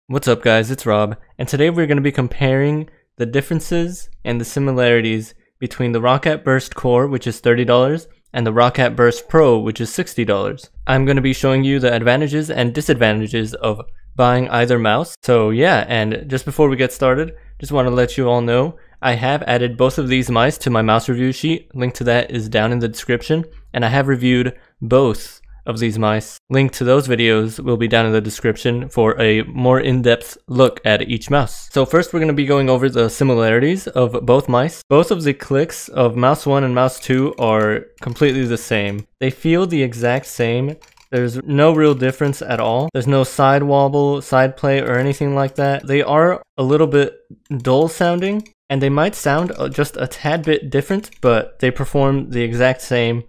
What's up guys, it's Rob, and today we're going to be comparing the differences and the similarities between the Roccat Burst Core, which is $30, and the Roccat Burst Pro, which is $60. I'm going to be showing you the advantages and disadvantages of buying either mouse. So yeah, and just before we get started, just want to let you all know, I have added both of these mice to my mouse review sheet. Link to that is down in the description, and I have reviewed both of these mice. Link to those videos will be down in the description for a more in-depth look at each mouse. So first we're going to be going over the similarities of both mice. Both of the clicks of mouse 1 and mouse 2 are completely the same. They feel the exact same. There's no real difference at all. There's no side wobble, side play, or anything like that. They are a little bit dull sounding, and they might sound just a tad bit different, but they perform the exact same.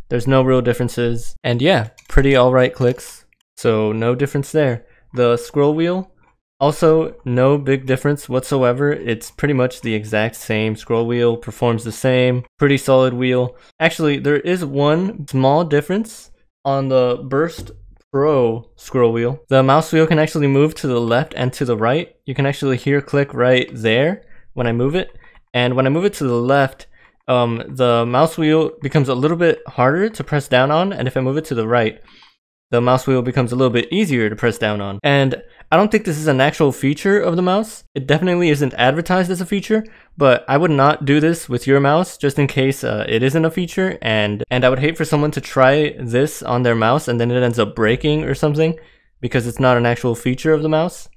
There's no real differences, and yeah, pretty alright clicks, so no difference there. The scroll wheel, also no big difference whatsoever. It's pretty much the exact same. Scroll wheel performs the same, pretty solid wheel. Actually, there is one small difference on the Burst Pro scroll wheel. The mouse wheel can actually move to the left and to the right. You can actually hear click right there when I move it, and when I move it to the left, the mouse wheel becomes a little bit harder to press down on, and if I move it to the right, the mouse wheel becomes a little bit easier to press down on. And I don't think this is an actual feature of the mouse. It definitely isn't advertised as a feature, but I would not do this with your mouse just in case it isn't a feature, and I would hate for someone to try this on their mouse and then it ends up breaking or something because it's not an actual feature of the mouse.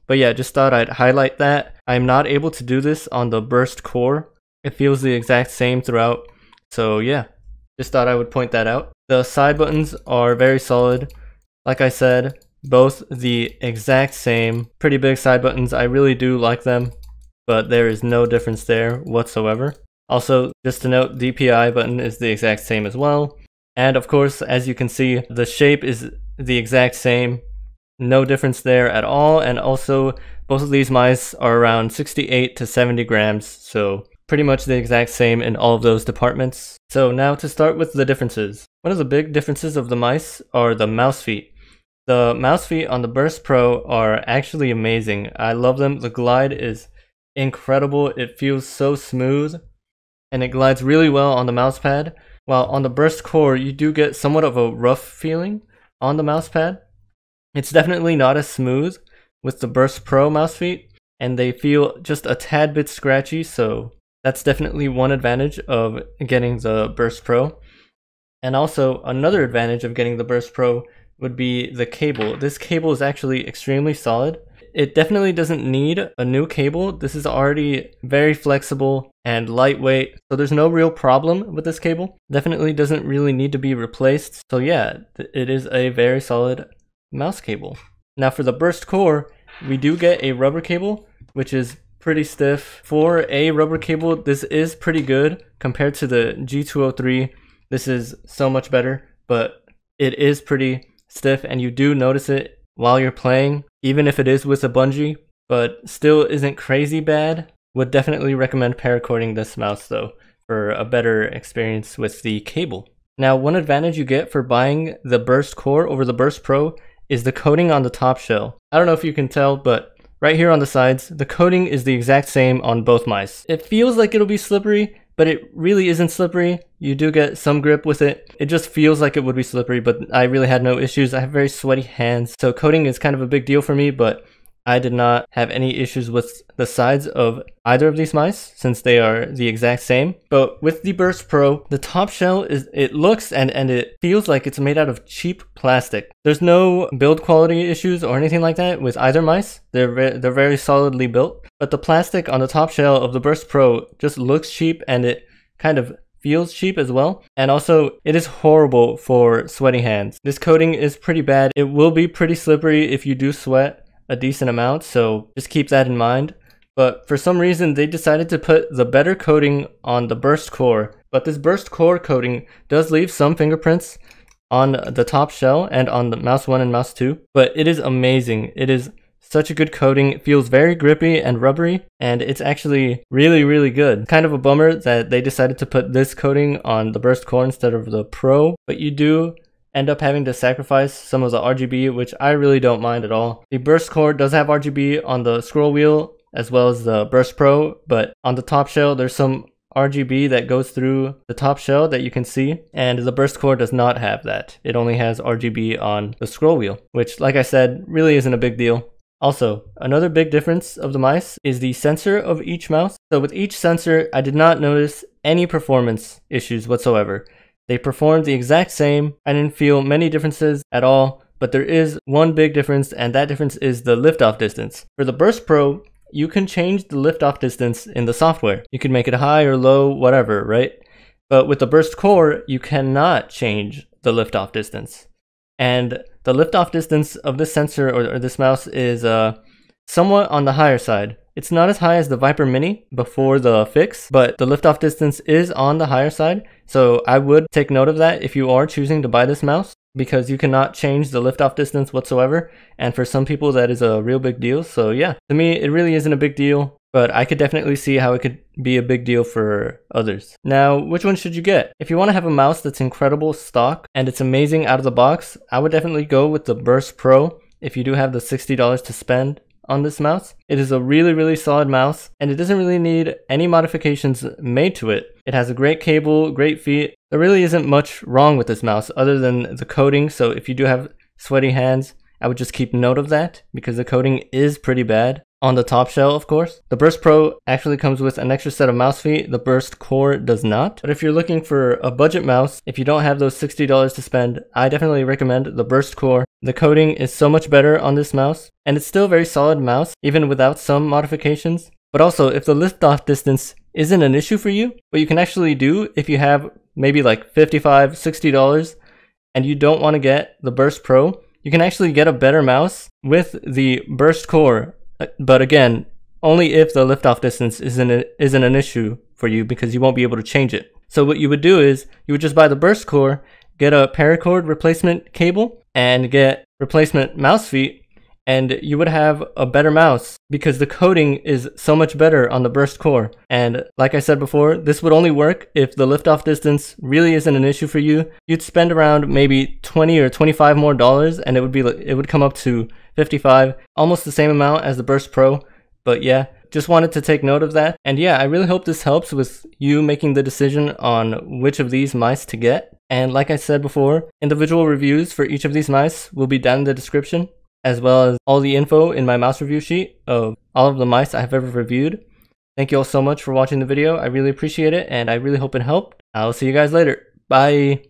But yeah, just thought I'd highlight that. I'm not able to do this on the Burst Core. It feels the exact same throughout, so yeah, just thought I would point that out. The side buttons are very solid. Like I said, both the exact same. Pretty big side buttons, I really do like them, but there is no difference there whatsoever. Also, just to note, the PI button is the exact same as well. And of course, as you can see, the shape is the exact same. No difference there at all, and also both of these mice are around 68 to 70 grams, so pretty much the exact same in all of those departments. So now to start with the differences. One of the big differences of the mice are the mouse feet. The mouse feet on the Burst Pro are actually amazing. I love them. The glide is incredible. It feels so smooth, and it glides really well on the mouse pad. While on the Burst Core, you do get somewhat of a rough feeling on the mouse pad. It's definitely not as smooth with the Burst Pro mouse feet, and they feel just a tad bit scratchy, so that's definitely one advantage of getting the Burst Pro. And also, another advantage of getting the Burst Pro would be the cable. This cable is actually extremely solid. It definitely doesn't need a new cable. This is already very flexible and lightweight, so there's no real problem with this cable. Definitely doesn't really need to be replaced. So yeah, it is a very solid mouse cable. Now for the Burst Core, we do get a rubber cable, which is pretty stiff. For a rubber cable, this is pretty good compared to the G203. This is so much better, but it is pretty stiff, and you do notice it while you're playing, even if it is with a bungee, but still isn't crazy bad. Would definitely recommend paracording this mouse though for a better experience with the cable. Now, one advantage you get for buying the Burst Core over the Burst Pro is the coating on the top shell. I don't know if you can tell, but right here on the sides, the coating is the exact same on both mice. It feels like it'll be slippery, but it really isn't slippery. You do get some grip with it. It just feels like it would be slippery, but I really had no issues. I have very sweaty hands, so coating is kind of a big deal for me, but I did not have any issues with the sides of either of these mice since they are the exact same. But with the Burst Pro, the top shell it looks and it feels like it's made out of cheap plastic. There's no build quality issues or anything like that with either mice. They're very solidly built. But the plastic on the top shell of the Burst Pro just looks cheap, and it kind of feels cheap as well. And also, it is horrible for sweaty hands. This coating is pretty bad. It will be pretty slippery if you do sweat a decent amount, so just keep that in mind. But for some reason, they decided to put the better coating on the Burst Core. But this Burst Core coating does leave some fingerprints on the top shell and on the mouse 1 and mouse 2. But it is amazing. It is such a good coating. It feels very grippy and rubbery, and it's actually really, really good. Kind of a bummer that they decided to put this coating on the Burst Core instead of the Pro, but you do end up having to sacrifice some of the RGB, which I really don't mind at all. The Burst Core does have RGB on the scroll wheel as well as the Burst Pro, but on the top shell there's some RGB that goes through the top shell that you can see, and the Burst Core does not have that. It only has RGB on the scroll wheel, which, like I said, really isn't a big deal. Also, another big difference of the mice is the sensor of each mouse. So with each sensor, I did not notice any performance issues whatsoever. They performed the exact same. I didn't feel many differences at all, but there is one big difference, and that difference is the liftoff distance. For the Burst Pro, you can change the liftoff distance in the software. You can make it high or low, whatever, right? But with the Burst Core, you cannot change the liftoff distance. And the liftoff distance of this sensor or this mouse is somewhat on the higher side. It's not as high as the Viper Mini before the fix, but the liftoff distance is on the higher side. So I would take note of that if you are choosing to buy this mouse, because you cannot change the liftoff distance whatsoever. And for some people, that is a real big deal. So yeah, to me, it really isn't a big deal, but I could definitely see how it could be a big deal for others. Now, which one should you get? If you want to have a mouse that's incredible stock and it's amazing out of the box, I would definitely go with the Burst Pro if you do have the $60 to spend on this mouse. It is a really solid mouse, and it doesn't really need any modifications made to it. It has a great cable, great feet. There really isn't much wrong with this mouse other than the coating, so if you do have sweaty hands, I would just keep note of that because the coating is pretty bad. On the top shell, of course. The Burst Pro actually comes with an extra set of mouse feet. The Burst Core does not. But if you're looking for a budget mouse, if you don't have those $60 to spend, I definitely recommend the Burst Core. The coating is so much better on this mouse, and it's still a very solid mouse, even without some modifications. But also, if the liftoff distance isn't an issue for you, what you can actually do if you have maybe like $55, $60, and you don't want to get the Burst Pro, you can actually get a better mouse with the Burst Core. But again, only if the liftoff distance isn't an issue for you, because you won't be able to change it. So what you would do is you would just buy the Burst Core, get a paracord replacement cable, and get replacement mouse feet, and you would have a better mouse because the coating is so much better on the Burst Core. And like I said before, this would only work if the liftoff distance really isn't an issue for you. You'd spend around maybe $20 or $25 more, and it would come up to $55, almost the same amount as the Burst Pro. But yeah, just wanted to take note of that. And yeah, I really hope this helps with you making the decision on which of these mice to get. And like I said before, individual reviews for each of these mice will be down in the description, as well as all the info in my mouse review sheet of all of the mice I have ever reviewed. Thank you all so much for watching the video. I really appreciate it, and I really hope it helped. I'll see you guys later. Bye!